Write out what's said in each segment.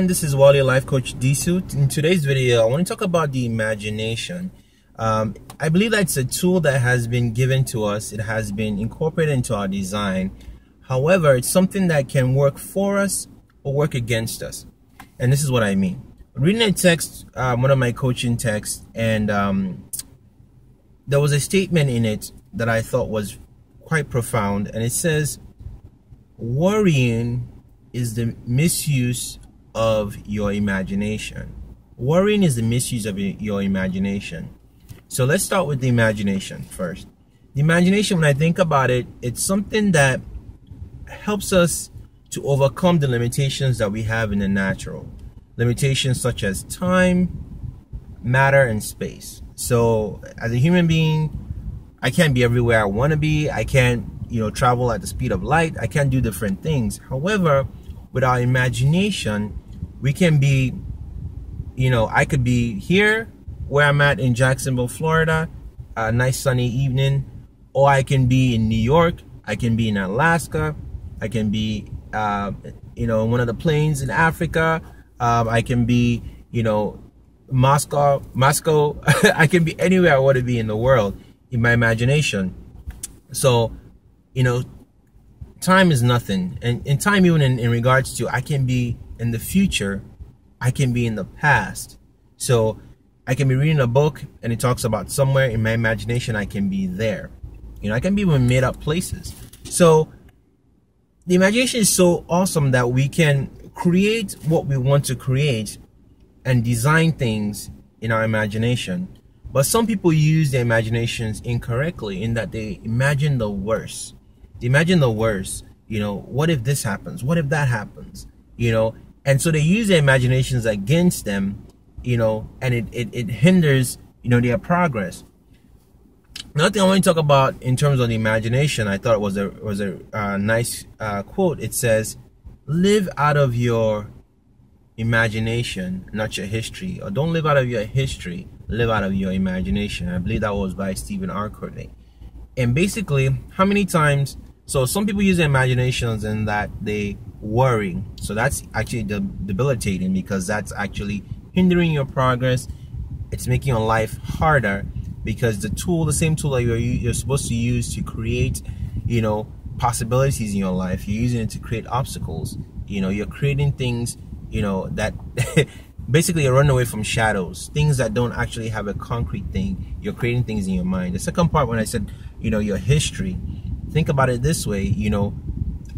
This is Wally, Life Coach D-Suit. In today's video, I want to talk about the imagination. I believe that's a tool that has been given to us. It has been incorporated into our design. However, it's something that can work for us or work against us. And this is what I mean. Reading a text, one of my coaching texts, and there was a statement in it that I thought was quite profound. And it says, worrying is the misuse of your imagination. Worrying is the misuse of your imagination. So let's start with the imagination first. The imagination, when I think about it, it's something that helps us to overcome the limitations that we have in the natural. Limitations such as time, matter, and space. So as a human being, I can't be everywhere I want to be. I can't, travel at the speed of light. I can't do different things. However, with our imagination, we can be, I could be here where I'm at in Jacksonville, Florida, a nice sunny evening, or I can be in New York, I can be in Alaska, I can be, in one of the plains in Africa, I can be, Moscow, I can be anywhere I want to be in the world in my imagination. So, time is nothing. And in time, even in regards to, I can be in the future, I can be in the past. So I can be reading a book and it talks about somewhere in my imagination, I can be there. I can be in made up places. So the imagination is so awesome that we can create what we want to create and design things in our imagination. But some people use their imaginations incorrectly in that they imagine the worst. They imagine the worst. What if this happens? What if that happens? And so they use their imaginations against them, and it hinders, their progress. Another thing I want to talk about in terms of the imagination, I thought was a nice quote. It says, live out of your imagination, not your history. Or don't live out of your history, live out of your imagination. I believe that was by Stephen R. Covey. And basically, how many times, so some people use their imaginations in that they worry. So that's actually debilitating, because that's actually hindering your progress. It's making your life harder, because the same tool that you're supposed to use to create, possibilities in your life, you're using it to create obstacles. You're creating things, that basically you're running away from shadows, things that don't actually have a concrete thing. You're creating things in your mind. The second part, when I said, your history, think about it this way,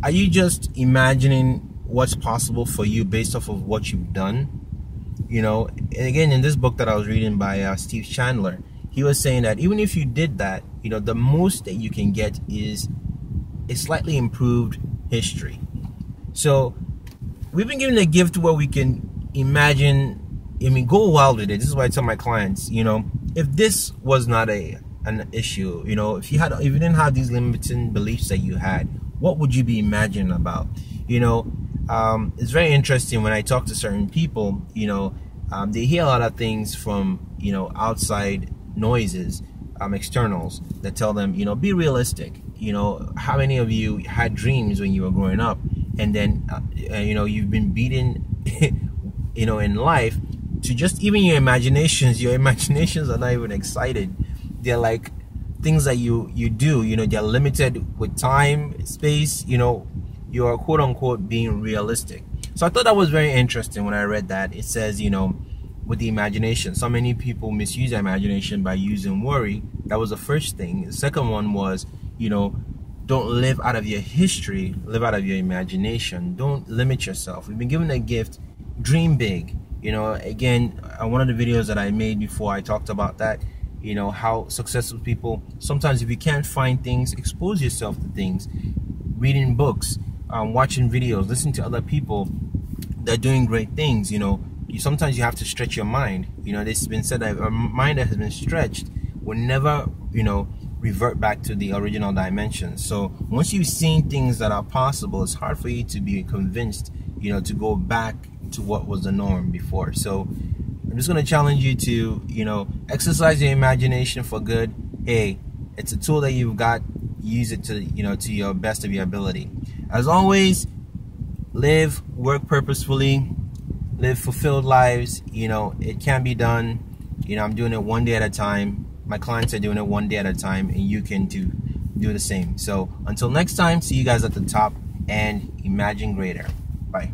are you just imagining what's possible for you based off of what you've done? And again, in this book that I was reading by Steve Chandler, he was saying that even if you did that, the most that you can get is a slightly improved history. So we've been given a gift where we can imagine, go wild with it. This is why I tell my clients, if this was not an issue, if you didn't have these limiting beliefs that you had, what would you be imagining about? It's very interesting when I talk to certain people, they hear a lot of things from, outside noises, externals that tell them, be realistic. How many of you had dreams when you were growing up, and then, you've been beaten, in life to just even your imaginations are not even excited. They're like things that you do, they're limited with time, space, you're quote unquote being realistic. So I thought that was very interesting when I read that. It says, with the imagination, so many people misuse their imagination by using worry. That was the first thing. The second one was, don't live out of your history, live out of your imagination. Don't limit yourself. We've been given a gift, dream big. Again, one of the videos that I made before, I talked about that, how successful people, sometimes if you can't find things, expose yourself to things, reading books, watching videos, listening to other people that are doing great things. Sometimes you have to stretch your mind. It's been said that a mind that has been stretched will never, revert back to the original dimensions. So once you've seen things that are possible, it's hard for you to be convinced, to go back to what was the norm before. So I'm just going to challenge you to, exercise your imagination for good. Hey, it's a tool that you've got. Use it to, to your best of your ability. As always, live, work purposefully, live fulfilled lives. You know, it can be done. You know, I'm doing it one day at a time. My clients are doing it one day at a time, and you can do the same. So until next time, see you guys at the top, and imagine greater. Bye.